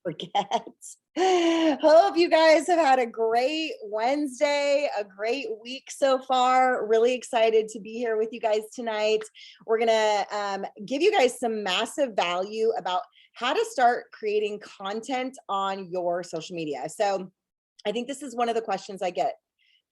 Forget. Hope you guys have had a great Wednesday, a great week so far. Really excited to be here with you guys tonight. We're going to give you guys some massive value about how to start creating content on your social media. So I think this is one of the questions I get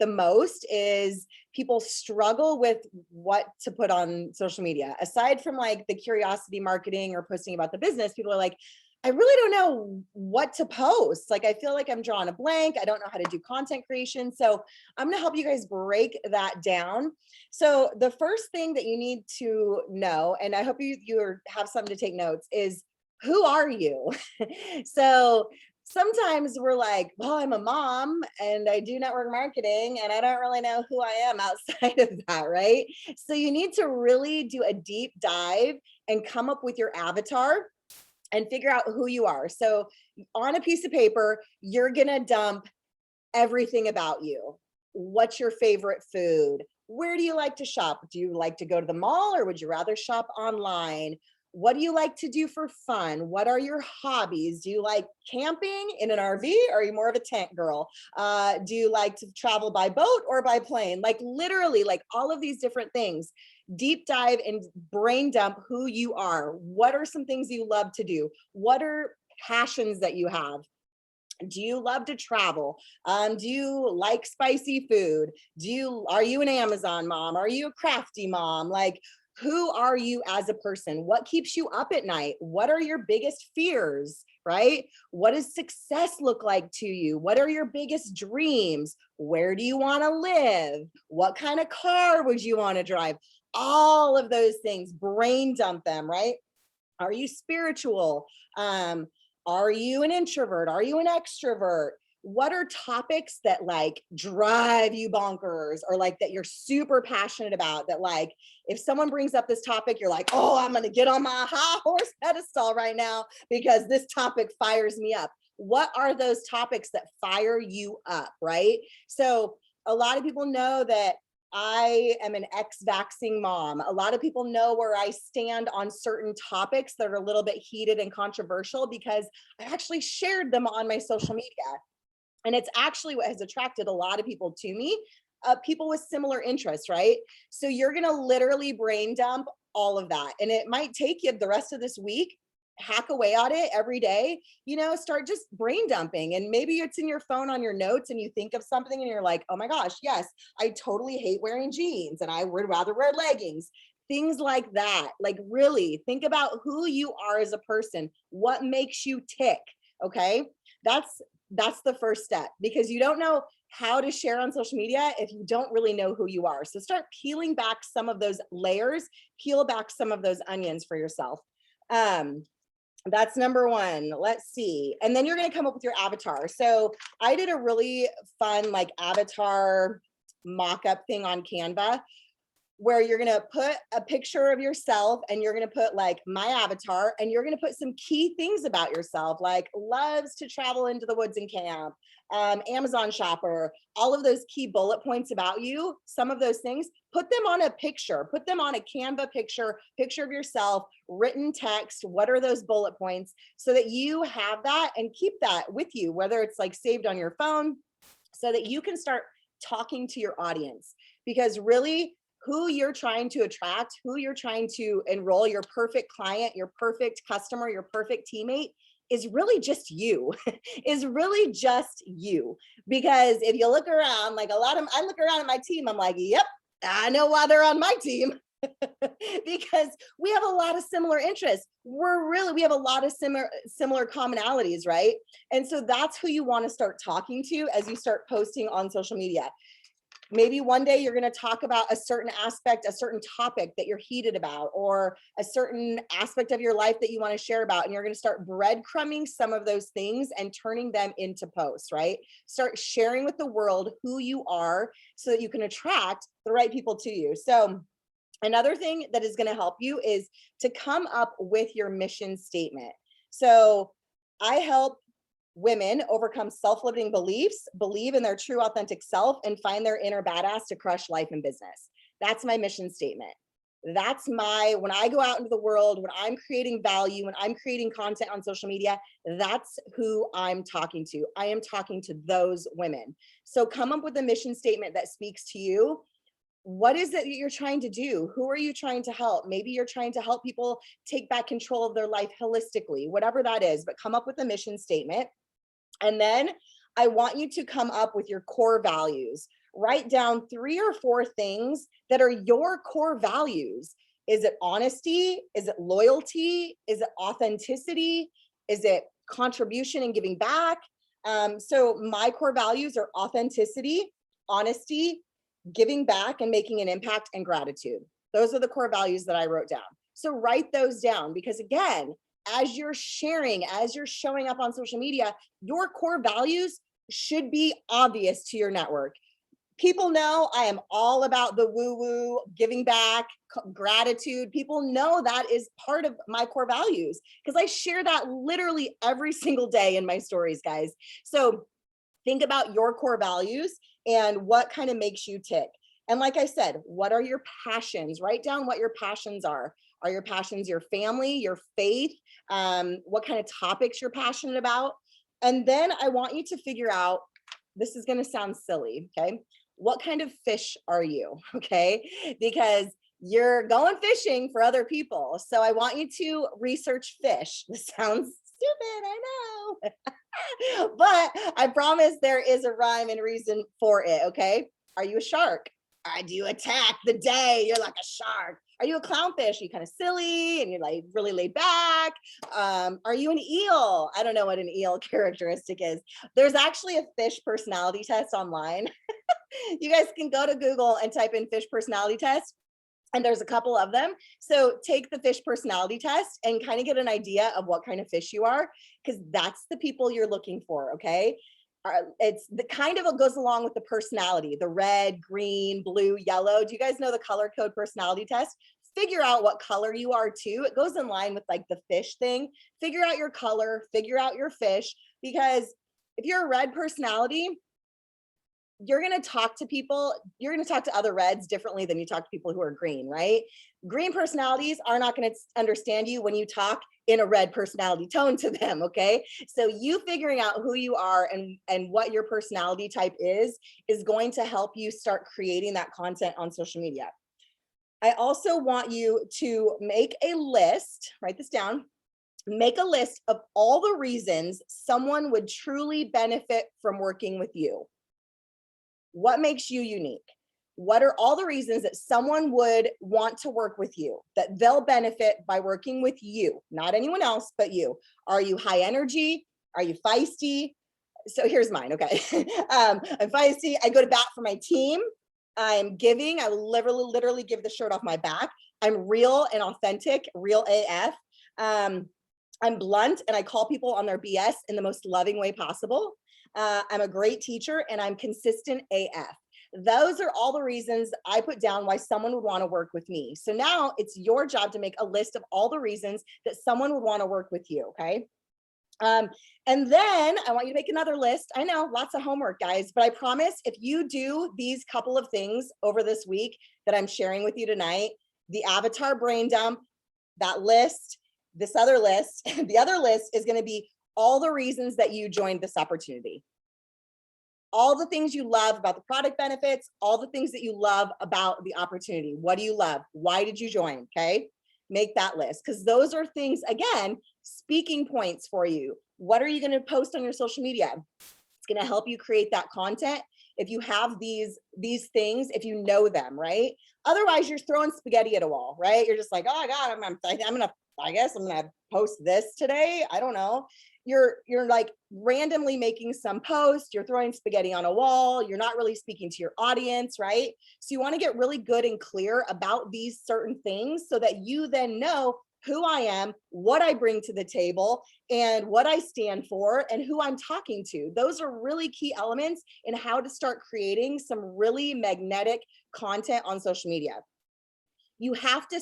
the most is people struggle with what to put on social media. Aside from like the curiosity marketing or posting about the business, people are like, I really don't know what to post. Like, I feel like I'm drawing a blank. I don't know how to do content creation. So I'm going to help you guys break that down. So the first thing that you need to know, and I hope you have something to take notes, is who are you? So sometimes we're like, well, I'm a mom and I do network marketing and I don't really know who I am outside of that, right? So you need to really do a deep dive and come up with your avatar and figure out who you are. So on a piece of paper, you're gonna dump everything about you. What's your favorite food? Where do you like to shop? Do you like to go to the mall or would you rather shop online? What do you like to do for fun? What are your hobbies? Do you like camping in an RV? Or are you more of a tent girl? Do you like to travel by boat or by plane? Like literally, like all of these different things. Deep dive and brain dump who you are. What are some things you love to do? What are passions that you have? Do you love to travel? Do you like spicy food? Are you an Amazon mom? Are you a crafty mom? Like, who are you as a person? What keeps you up at night? What are your biggest fears, right? What does success look like to you? What are your biggest dreams? Where do you want to live? What kind of car would you want to drive? All of those things, brain dump them, right? Are you spiritual? Are you an introvert? Are you an extrovert? What are topics that like drive you bonkers or like that you're super passionate about that like if someone brings up this topic, you're like, oh, I'm going to get on my high horse pedestal right now because this topic fires me up. What are those topics that fire you up, right? So a lot of people know that I am an ex-vaxxing mom. A lot of people know where I stand on certain topics that are a little bit heated and controversial because I actually shared them on my social media. And it's actually what has attracted a lot of people to me, people with similar interests, right? So you're going to literally brain dump all of that. And it might take you the rest of this week, hack away at it every day, start just brain dumping. And maybe it's in your phone on your notes and you think of something and you're like, oh my gosh, yes, I totally hate wearing jeans and I would rather wear leggings. Things like that. Like really think about who you are as a person, what makes you tick. Okay. That's the first step because you don't know how to share on social media if you don't really know who you are. So start peeling back some of those layers, peel back some of those onions for yourself. That's number one. Let's see. And then you're going to come up with your avatar. So I did a really fun like avatar mock-up thing on Canva where you're going to put a picture of yourself and you're going to put like my avatar and you're going to put some key things about yourself, like loves to travel into the woods and camp, Amazon shopper, all of those key bullet points about you, some of those things, put them on a picture, put them on a Canva picture of yourself, written text. What are those bullet points so that you have that and keep that with you, whether it's like saved on your phone so that you can start talking to your audience because really who you're trying to attract, who you're trying to enroll, your perfect client, your perfect customer, your perfect teammate is really just you, is really just you. Because if you look around, like I look around at my team, I'm like, yep, I know why they're on my team. Because we have a lot of similar interests. We have a lot of similar commonalities, right? And so that's who you want to start talking to as you start posting on social media. Maybe one day you're going to talk about a certain aspect, a certain topic that you're heated about, or a certain aspect of your life that you want to share about. And you're going to start breadcrumbing some of those things and turning them into posts, right? Start sharing with the world who you are so that you can attract the right people to you. So another thing that is going to help you is to come up with your mission statement. So I help women overcome self-limiting beliefs, believe in their true authentic self, and find their inner badass to crush life and business. That's my mission statement. That's when I go out into the world, when I'm creating value, when I'm creating content on social media, that's who I'm talking to. I am talking to those women. So come up with a mission statement that speaks to you. What is it that you're trying to do? Who are you trying to help? Maybe you're trying to help people take back control of their life holistically, whatever that is, but come up with a mission statement. And then I want you to come up with your core values. Write down 3 or 4 things that are your core values. Is it honesty? Is it loyalty? Is it authenticity? Is it contribution and giving back? So my core values are authenticity, honesty, giving back and making an impact, and gratitude. Those are the core values that I wrote down. So write those down, because again, as you're sharing, as you're showing up on social media, your core values should be obvious to your network. People know I am all about the woo-woo, giving back, gratitude. People know that is part of my core values, because I share that literally every single day in my stories, guys. So think about your core values and what kind of makes you tick. And like I said, what are your passions? Write down what your passions are. Are your passions your family, your faith? What kind of topics you're passionate about? And then I want you to figure out, this is going to sound silly, okay? What kind of fish are you, okay? Because you're going fishing for other people. So I want you to research fish. This sounds stupid, I know. But I promise there is a rhyme and reason for it, okay? Are you a shark? Do you attack the day? You're like a shark. Are you a clownfish? Are you kind of silly and you're like really laid back? Are you an eel? I don't know what an eel characteristic is. There's actually a fish personality test online. You guys can go to Google and type in fish personality test, and there's a couple of them. So take the fish personality test and kind of get an idea of what kind of fish you are, because that's the people you're looking for, okay? It's the kind of, it goes along with the personality, the red, green, blue, yellow. Do you guys know the color code personality test? Figure out what color you are too. It goes in line with like the fish thing. Figure out your color, figure out your fish, because if you're a red personality, you're going to talk to people, you're going to talk to other reds differently than you talk to people who are green, right? Green personalities are not going to understand you when you talk in a red personality tone to them, okay? So you figuring out who you are and what your personality type is going to help you start creating that content on social media. I also want you to make a list, write this down, make a list of all the reasons someone would truly benefit from working with you. What makes you unique? What are all the reasons that someone would want to work with you, that they'll benefit by working with you, not anyone else, but you? Are you high energy? Are you feisty? So here's mine, okay? I'm feisty. I go to bat for my team. I'm giving. I literally give the shirt off my back. I'm real and authentic, real AF. I'm blunt and I call people on their BS in the most loving way possible. I'm a great teacher and I'm consistent AF. Those are all the reasons I put down why someone would want to work with me. So now it's your job to make a list of all the reasons that someone would want to work with you, okay? And then I want you to make another list. I know, lots of homework, guys, but I promise if you do these couple of things over this week that I'm sharing with you tonight, the avatar brain dump, that list, this other list, the other list is going to be all the reasons that you joined this opportunity. All the things you love about the product benefits, all the things that you love about the opportunity. What do you love? Why did you join? Okay. Make that list, because those are things, again, speaking points for you. What are you going to post on your social media? It's going to help you create that content. If you have these things, if you know them, right? Otherwise, you're throwing spaghetti at a wall, right? You're just like, oh my God, I guess I'm gonna post this today. I don't know. You're like randomly making some post, you're throwing spaghetti on a wall, you're not really speaking to your audience, right? So you want to get really good and clear about these certain things so that you then know who I am, what I bring to the table, and what I stand for, and who I'm talking to. Those are really key elements in how to start creating some really magnetic content on social media. You have to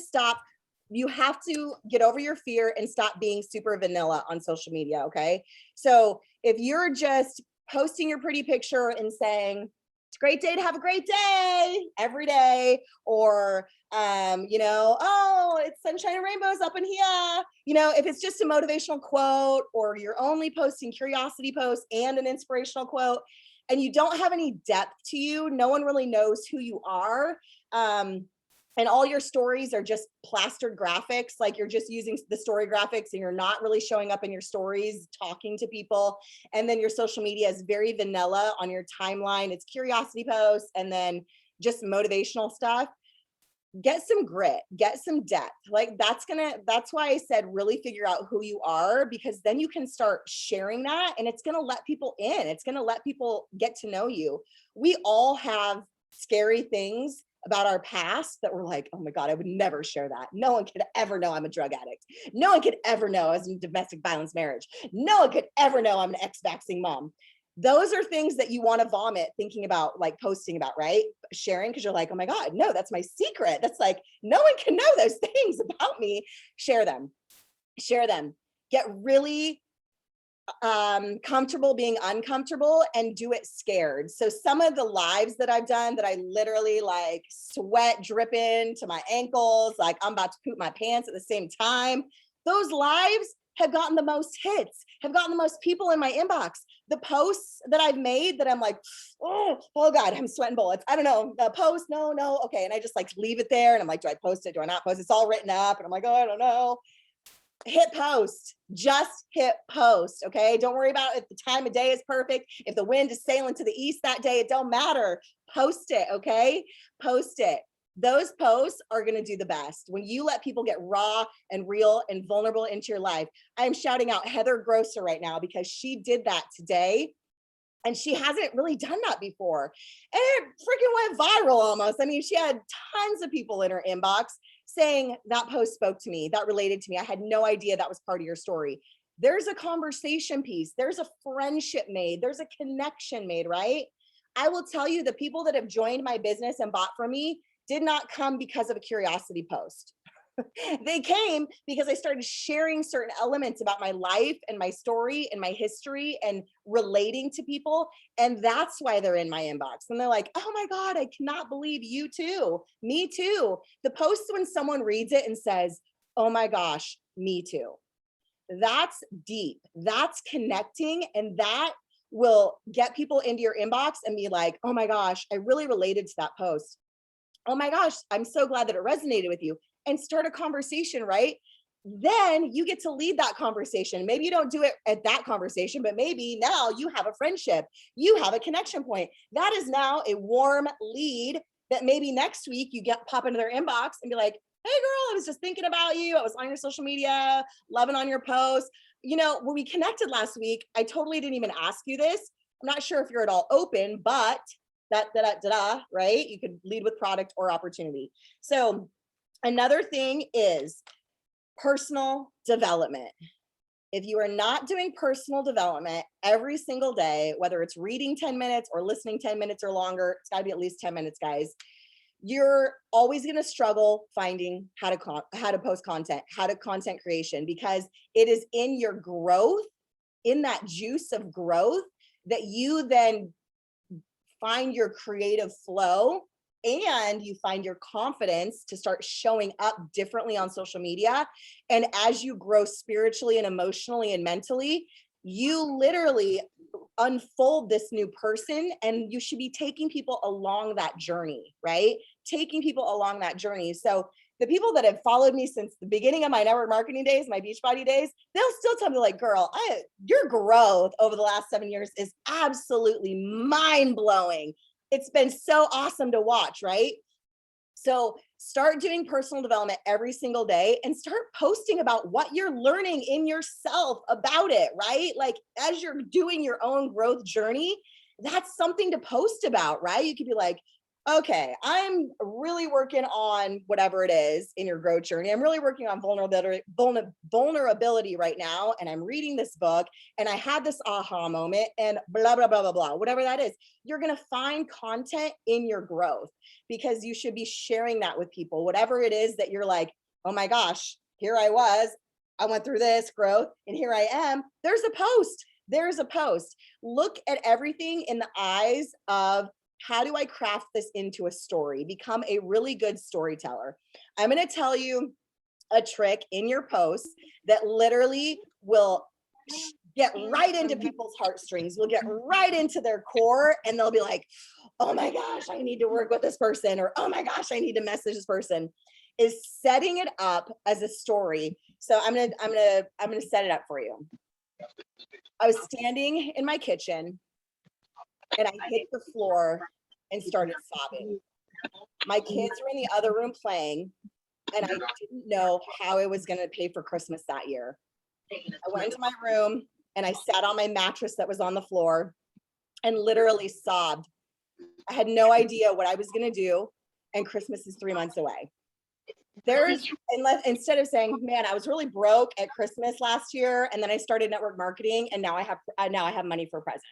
get over your fear and stop being super vanilla on social media, okay? So if you're just posting your pretty picture and saying, it's a great day to have a great day every day. Or, oh, it's sunshine and rainbows up in here. If it's just a motivational quote, or you're only posting curiosity posts and an inspirational quote, and you don't have any depth to you, no one really knows who you are. And all your stories are just plastered graphics, like you're just using the story graphics and you're not really showing up in your stories talking to people. And then your social media is very vanilla on your timeline. It's curiosity posts and then just motivational stuff. Get some grit, get some depth. Like that's why I said really figure out who you are, because then you can start sharing that and it's going to let people in. It's going to let people get to know you. We all have scary things about our past that we're like, oh my God, I would never share that. No one could ever know I'm a drug addict. No one could ever know I was in domestic violence marriage. No one could ever know I'm an ex-vaxxing mom. Those are things that you want to vomit thinking about, like posting about, right? Sharing, because you're like, oh my God, no, that's my secret. That's like, no one can know those things about me. Share them. Get really comfortable being uncomfortable and do it scared. So some of the lives that I've done that I literally like sweat dripping to my ankles, like I'm about to poop my pants at the same time. Those lives have gotten the most hits, have gotten the most people in my inbox. The posts that I've made that I'm like, oh God, I'm sweating bullets. I don't know, the post, no, okay. And I just like leave it there. And I'm like, do I post it? Do I not post it? It's all written up. And I'm like, oh, I don't know. Hit post, just hit post. Okay. Don't worry about if the time of day is perfect. If the wind is sailing to the east that day, it don't matter. Post it. Okay. Post it. Those posts are going to do the best when you let people get raw and real and vulnerable into your life. I'm shouting out Heather Grosser right now because she did that today. And she hasn't really done that before. And it freaking went viral almost. I mean, she had tons of people in her inbox saying that post spoke to me, that related to me. I had no idea that was part of your story. There's a conversation piece. There's a friendship made. There's a connection made, right? I will tell you, the people that have joined my business and bought from me did not come because of a curiosity post. They came because I started sharing certain elements about my life and my story and my history and relating to people. And that's why they're in my inbox. And they're like, oh my God, I cannot believe you too. Me too. The post when someone reads it and says, oh my gosh, me too. That's deep. That's connecting. And that will get people into your inbox and be like, oh my gosh, I really related to that post. Oh my gosh, I'm so glad that it resonated with you. And start a conversation, right? Then you get to lead that conversation. Maybe you don't do it at that conversation, but maybe now you have a friendship, you have a connection point. That is now a warm lead that maybe next week you get pop into their inbox and be like, hey girl, I was just thinking about you. I was on your social media, loving on your posts. When we connected last week, I totally didn't even ask you this. I'm not sure if you're at all open, but right? You could lead with product or opportunity. So another thing is personal development. If you are not doing personal development every single day, whether it's reading 10 minutes or listening 10 minutes or longer, it's got to be at least 10 minutes, guys. You're always going to struggle finding how to post content, how to content creation, because it is in your growth, in that juice of growth, that you then find your creative flow and you find your confidence to start showing up differently on social media. And as you grow spiritually and emotionally and mentally, you literally unfold this new person, and you should be taking people along that journey, right? Taking people along that journey. So the people that have followed me since the beginning of my network marketing days, my Beachbody days, they'll still tell me like, girl, your growth over the last 7 years is absolutely mind blowing. It's been so awesome to watch, right? So start doing personal development every single day and start posting about what you're learning in yourself about it, right? Like as you're doing your own growth journey, that's something to post about, right? You could be like, okay, I'm really working on whatever it is in your growth journey. I'm really working on vulnerability right now. And I'm reading this book and I had this aha moment and blah, blah, blah, blah, blah, whatever that is. You're going to find content in your growth because you should be sharing that with people, whatever it is that you're like, oh my gosh, here I was, I went through this growth and here I am. There's a post. Look at everything in the eyes of how do I craft this into a story? Become a really good storyteller. I'm going to tell you a trick in your posts that literally will get right into people's heartstrings, will get right into their core, and they'll be like, oh my gosh, I need to work with this person, or oh my gosh, I need to message this person. Is setting it up as a story. So I'm gonna set it up for you. I was standing in my kitchen and I hit the floor and started sobbing. My kids were in the other room playing, and I didn't know how I was going to pay for Christmas that year. I went into my room and I sat on my mattress that was on the floor and literally sobbed. I had no idea what I was going to do, and Christmas is 3 months away. Instead of saying, man, I was really broke at Christmas last year, and then I started network marketing, and now I have money for presents.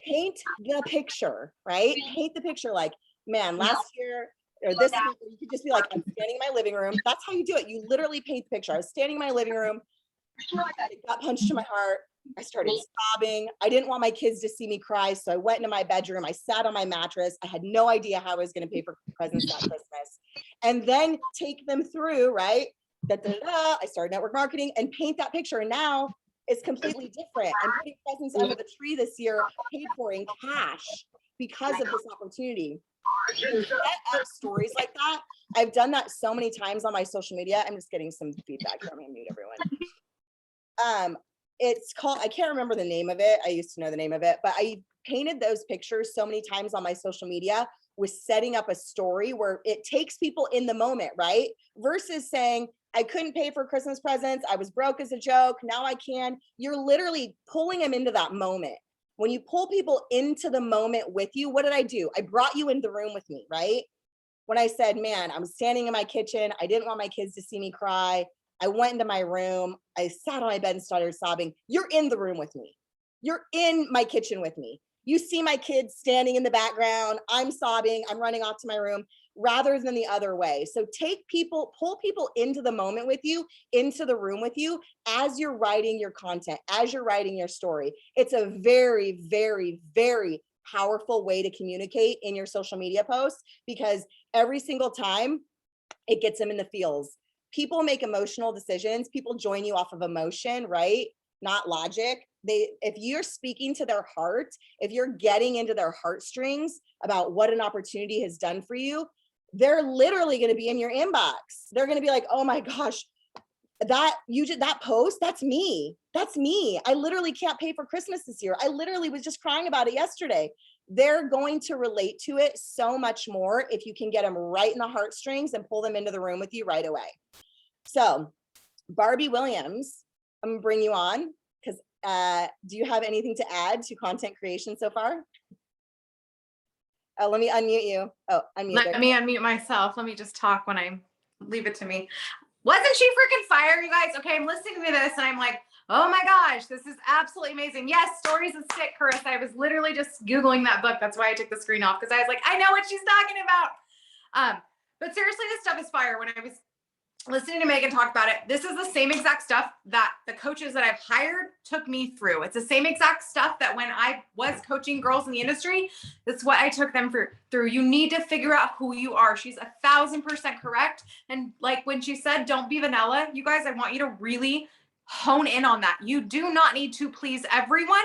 Paint the picture, right? Paint the picture like, man, last year or this year, you could just be like, I'm standing in my living room. That's how you do it. You literally paint the picture. I was standing in my living room. It got punched to my heart. I started sobbing. I didn't want my kids to see me cry. So I went into my bedroom. I sat on my mattress. I had no idea how I was going to pay for presents that Christmas. And then take them through, right? I started network marketing and paint that picture. And now it's completely different. I'm putting presents under the tree this year, paid for in cash because of this opportunity. Set up stories like that. I've done that so many times on my social media. I'm just getting some feedback. I'm gonna mute everyone. It's called, I can't remember the name of it. I used to know the name of it, but I painted those pictures so many times on my social media with setting up a story where it takes people in the moment, right? Versus saying, I couldn't pay for Christmas presents. I was broke as a joke. Now I can. You're literally pulling them into that moment. When you pull people into the moment with you, what did I do? I brought you in the room with me, right? When I said, man, I'm standing in my kitchen. I didn't want my kids to see me cry. I went into my room. I sat on my bed and started sobbing. You're in the room with me. You're in my kitchen with me. You see my kids standing in the background. I'm sobbing. I'm running off to my room rather than the other way. So pull people into the moment with you, into the room with you as you're writing your content, as you're writing your story. It's a very, very, very powerful way to communicate in your social media posts, because every single time it gets them in the feels. People make emotional decisions. People join you off of emotion, right? Not logic. If you're speaking to their heart, if you're getting into their heartstrings about what an opportunity has done for you, they're literally going to be in your inbox. They're going to be like, oh my gosh, that post, that's me. That's me. I literally can't pay for Christmas this year. I literally was just crying about it yesterday. They're going to relate to it so much more if you can get them right in the heartstrings and pull them into the room with you right away. So Barbie Williams, I'm gonna bring you on because do you have anything to add to content creation so far? Let me unmute you. Oh, unmute. Let me unmute myself. Let me just talk when I leave it to me. Wasn't she freaking fire, you guys? Okay, I'm listening to this and I'm like, oh my gosh, this is absolutely amazing. Yes, Stories of Sick, Carissa. I was literally just Googling that book. That's why I took the screen off, because I was like, I know what she's talking about. But seriously, this stuff is fire. When I was listening to Megan talk about it, this is the same exact stuff that the coaches that I've hired took me through. It's the same exact stuff that when I was coaching girls in the industry, that's what I took them through. You need to figure out who you are. She's 1,000% correct. And like when she said, don't be vanilla, you guys, I want you to really hone in on that. You do not need to please everyone,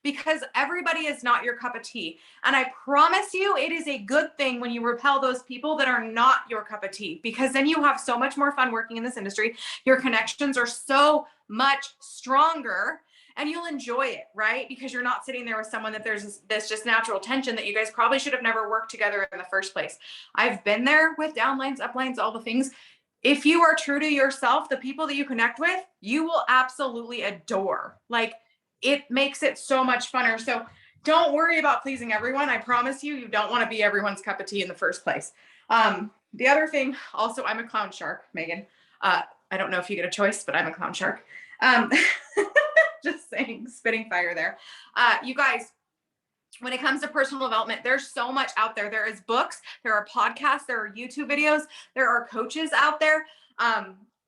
because everybody is not your cup of tea. And I promise you, it is a good thing when you repel those people that are not your cup of tea, because then you have so much more fun working in this industry. Your connections are so much stronger and you'll enjoy it, right? Because you're not sitting there with someone that there's this just natural tension that you guys probably should have never worked together in the first place. I've been there with downlines, uplines, all the things. If you are true to yourself, the people that you connect with, you will absolutely adore. Like, it makes it so much funner. So don't worry about pleasing everyone. I promise you, you don't want to be everyone's cup of tea in the first place. The other thing, also, I'm a clown shark, Megan. I don't know if you get a choice, but I'm a clown shark. Just saying, spitting fire there. You guys, when it comes to personal development, there's so much out there. There is books, there are podcasts, there are YouTube videos, there are coaches out there.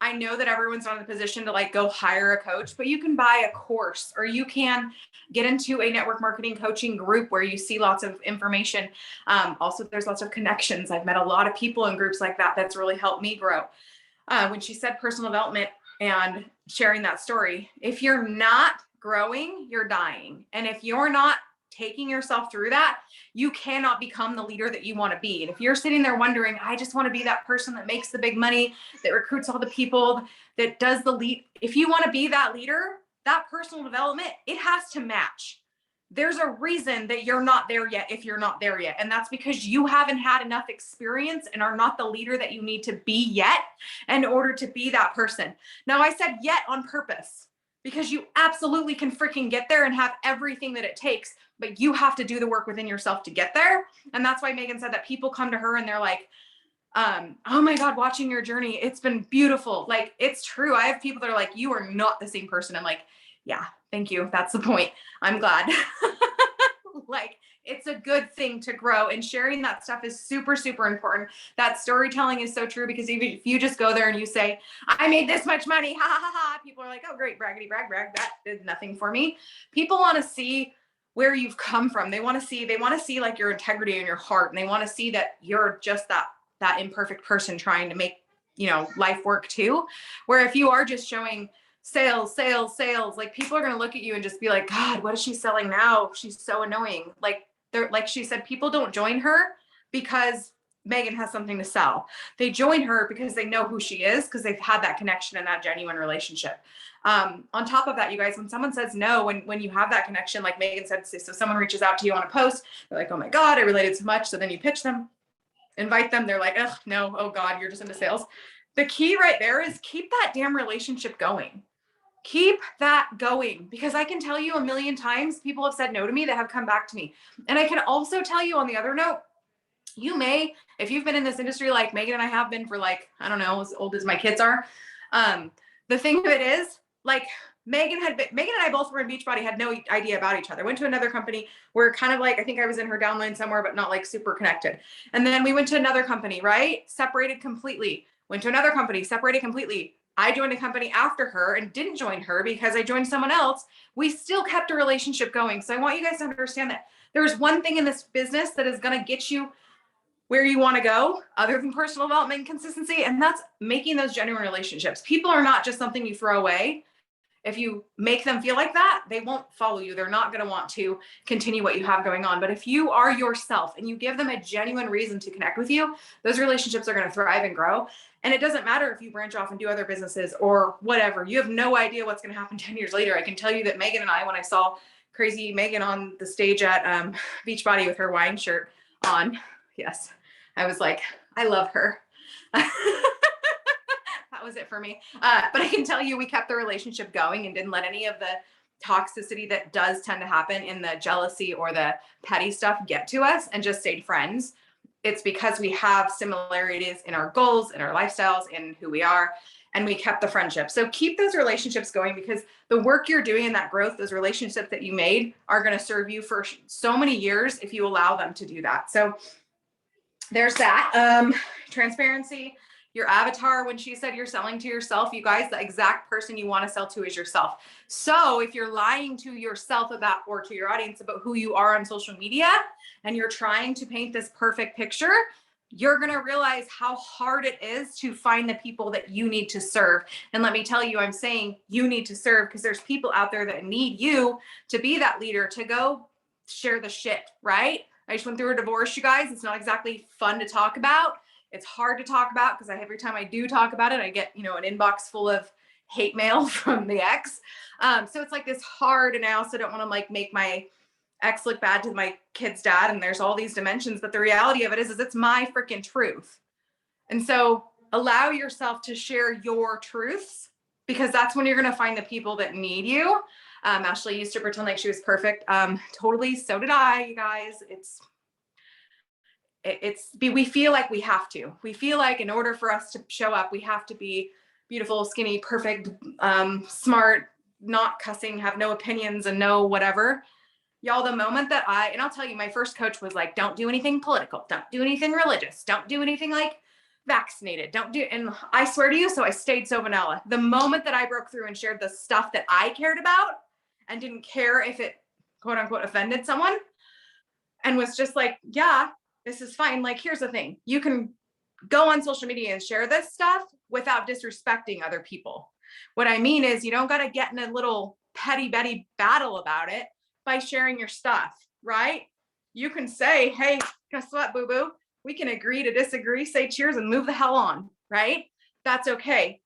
I know that everyone's not in a position to like go hire a coach, but you can buy a course or you can get into a network marketing coaching group where you see lots of information. Also, there's lots of connections. I've met a lot of people in groups like that. That's really helped me grow. When she said personal development and sharing that story, if you're not growing, you're dying. And if you're not taking yourself through that, you cannot become the leader that you want to be. And if you're sitting there wondering, I just want to be that person that makes the big money, that recruits all the people, that does the lead. If you want to be that leader, that personal development, it has to match. There's a reason that you're not there yet if you're not there yet. And that's because you haven't had enough experience and are not the leader that you need to be yet in order to be that person. Now, I said yet on purpose because you absolutely can freaking get there and have everything that it takes, but you have to do the work within yourself to get there. And that's why Megan said that people come to her and they're like, oh my God, watching your journey, it's been beautiful. Like, it's true. I have people that are like, you are not the same person. I'm like, yeah, thank you. That's the point. I'm glad. Like, it's a good thing to grow, and sharing that stuff is super, super important. That storytelling is so true, because even if you just go there and you say, I made this much money, ha ha ha, people are like, oh great, braggity brag, that did nothing for me. People want to see where you've come from. They want to see like your integrity and your heart, and they want to see that you're just that imperfect person trying to make, life work too. Where if you are just showing sales, like, people are going to look at you and just be like, God, what is she selling now? She's so annoying. Like she said, people don't join her because Megan has something to sell. They join her because they know who she is, because they've had that connection and that genuine relationship. On top of that, you guys, when someone says no, when you have that connection, like Megan said, so someone reaches out to you on a post, they're like, oh my God, I related so much. So then you pitch them, invite them. They're like, ugh, no, oh God, you're just into sales. The key right there is keep that damn relationship going. Keep that going, because I can tell you a million times people have said no to me that have come back to me. And I can also tell you on the other note, you may, if you've been in this industry like Megan and I have been for, like, I don't know, as old as my kids are. The thing of it is, like, Megan and I both were in Beachbody, had no idea about each other. Went to another company. We're kind of like, I think I was in her downline somewhere, but not like super connected. And then we went to another company, right? Separated completely. Went to another company, separated completely. I joined a company after her and didn't join her because I joined someone else. We still kept a relationship going. So I want you guys to understand that there's one thing in this business that is going to get you where you want to go, other than personal development and consistency, and that's making those genuine relationships. People are not just something you throw away. If you make them feel like that, they won't follow you. They're not going to want to continue what you have going on. But if you are yourself and you give them a genuine reason to connect with you, those relationships are going to thrive and grow. And it doesn't matter if you branch off and do other businesses or whatever. You have no idea what's going to happen 10 years later. I can tell you that Megan and I, when I saw crazy Megan on the stage at Beachbody with her wine shirt on, yes, I was like, I love her. That was it for me. But I can tell you, we kept the relationship going and didn't let any of the toxicity that does tend to happen in the jealousy or the petty stuff get to us, and just stayed friends. It's because we have similarities in our goals, in our lifestyles, in who we are, and we kept the friendship. So keep those relationships going, because the work you're doing in that growth, those relationships that you made, are going to serve you for so many years if you allow them to do that. So there's that. Transparency. Your avatar, when she said you're selling to yourself, you guys, the exact person you want to sell to is yourself. So if you're lying to yourself about, or to your audience about who you are on social media, and you're trying to paint this perfect picture, you're going to realize how hard it is to find the people that you need to serve. And let me tell you, I'm saying you need to serve because there's people out there that need you to be that leader, to go share the shit, right? I just went through a divorce, you guys. It's not exactly fun to talk about. It's hard to talk about because every time I do talk about it, I get, an inbox full of hate mail from the ex. So it's like this hard, and I also don't want to like make my ex look bad to my kid's dad. And there's all these dimensions, but the reality of it is it's my freaking truth. And so allow yourself to share your truths, because that's when you're going to find the people that need you. Ashley used to pretend like she was perfect. Totally. So did I, you guys. We feel like we have to. We feel like in order for us to show up, we have to be beautiful, skinny, perfect, smart, not cussing, have no opinions and no whatever. Y'all, the moment that and I'll tell you, my first coach was like, don't do anything political. Don't do anything religious. Don't do anything like vaccinated. Don't do, and I swear to you, so I stayed so vanilla. The moment that I broke through and shared the stuff that I cared about and didn't care if it quote unquote offended someone, and was just like, yeah, this is fine. Like, here's the thing. You can go on social media and share this stuff without disrespecting other people. What I mean is you don't got to get in a little petty Betty battle about it by sharing your stuff, right? You can say, hey, guess what, boo-boo? We can agree to disagree, say cheers and move the hell on, right? That's okay.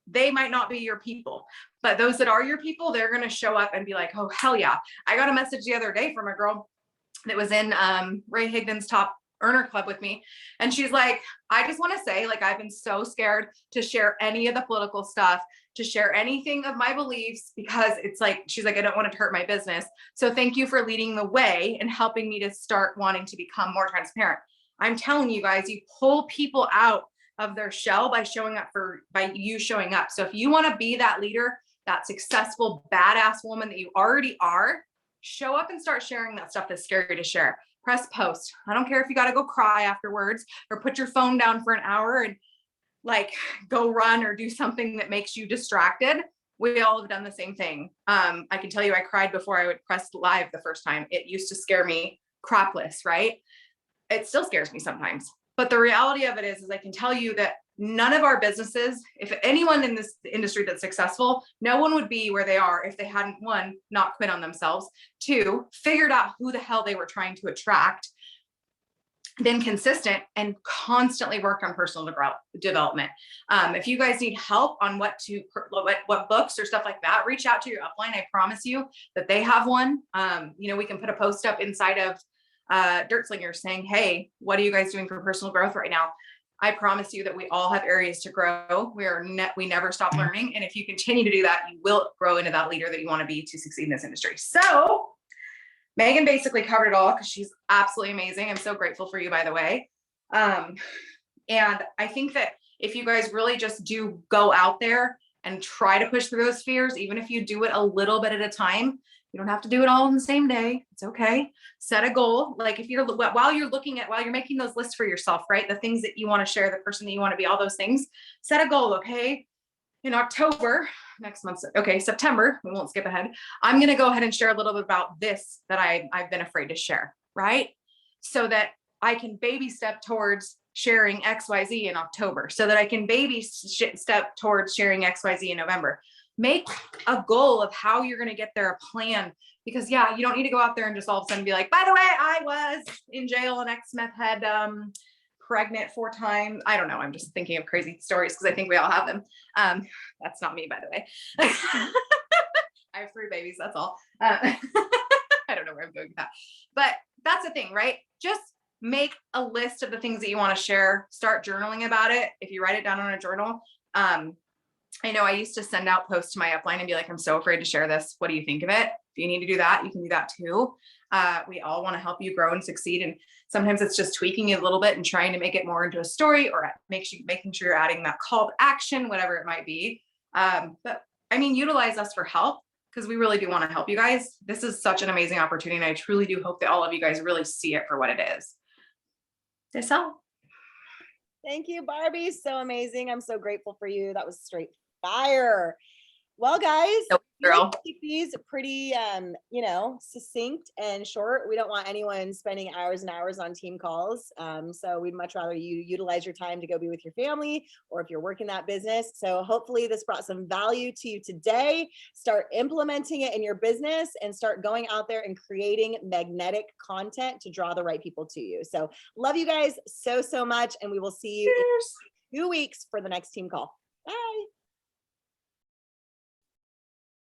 They might not be your people, but those that are your people, they're going to show up and be like, oh, hell yeah. I got a message the other day from a girl that was in Ray Higdon's Top Earner Club with me. And she's like, I just want to say, like, I've been so scared to share any of the political stuff, to share anything of my beliefs, because it's like, she's like, I don't want to hurt my business. So thank you for leading the way and helping me to start wanting to become more transparent. I'm telling you guys, you pull people out of their shell by you showing up. So if you want to be that leader, that successful, badass woman that you already are, show up and start sharing that stuff that's scary to share. Press post. I don't care if you got to go cry afterwards or put your phone down for an hour and like go run or do something that makes you distracted. We all have done the same thing. I can tell you I cried before I would press live the first time. It used to scare me crapless, right? It still scares me sometimes. But the reality of it is I can tell you that none of our businesses, if anyone in this industry that's successful, no one would be where they are if they hadn't, one, not quit on themselves, two, figured out who the hell they were trying to attract, been consistent, and constantly worked on personal development. If you guys need help on what books or stuff like that, reach out to your upline. I promise you that they have one. We can put a post up inside of Dirt Slingers saying, hey, what are you guys doing for personal growth right now? I promise you that we all have areas to grow. We never stop learning. And if you continue to do that, you will grow into that leader that you want to be to succeed in this industry. So Megan basically covered it all because she's absolutely amazing. I'm so grateful for you, by the way. And I think that if you guys really just do go out there and try to push through those fears, even if you do it a little bit at a time, you don't have to do it all in the same day. It's okay. Set a goal. Like if you're, while you're making those lists for yourself, right? The things that you want to share, the person that you want to be, all those things, set a goal. Okay. In October, next month, okay, September, we won't skip ahead. I'm going to go ahead and share a little bit about this that I've been afraid to share, right? So that I can baby step towards sharing XYZ in October, so that I can baby step towards sharing XYZ in November. Make a goal of how you're going to get there, a plan, because yeah, you don't need to go out there and just all of a sudden be like, by the way, I was in jail and ex-meth head, pregnant 4 times. I don't know. I'm just thinking of crazy stories because I think we all have them. That's not me, by the way. I have 3 babies. That's all. I don't know where I'm going with that, but that's the thing, right? Just make a list of the things that you want to share. Start journaling about it. If you write it down on a journal, I know I used to send out posts to my upline and be like, I'm so afraid to share this. What do you think of it? If you need to do that, you can do that too. We all want to help you grow and succeed. And sometimes it's just tweaking it a little bit and trying to make it more into a story, or making sure you're adding that call to action, whatever it might be. But I mean, utilize us for help because we really do want to help you guys. This is such an amazing opportunity. And I truly do hope that all of you guys really see it for what it is. That's all. Thank you, Barbie. So amazing. I'm so grateful for you. That was straight fire. Well, guys, keep these pretty, succinct and short. We don't want anyone spending hours and hours on team calls. So we'd much rather you utilize your time to go be with your family, or if you're working that business. So hopefully this brought some value to you today. Start implementing it in your business and start going out there and creating magnetic content to draw the right people to you. So love you guys so much. And we will see you in 2 weeks for the next team call. Bye.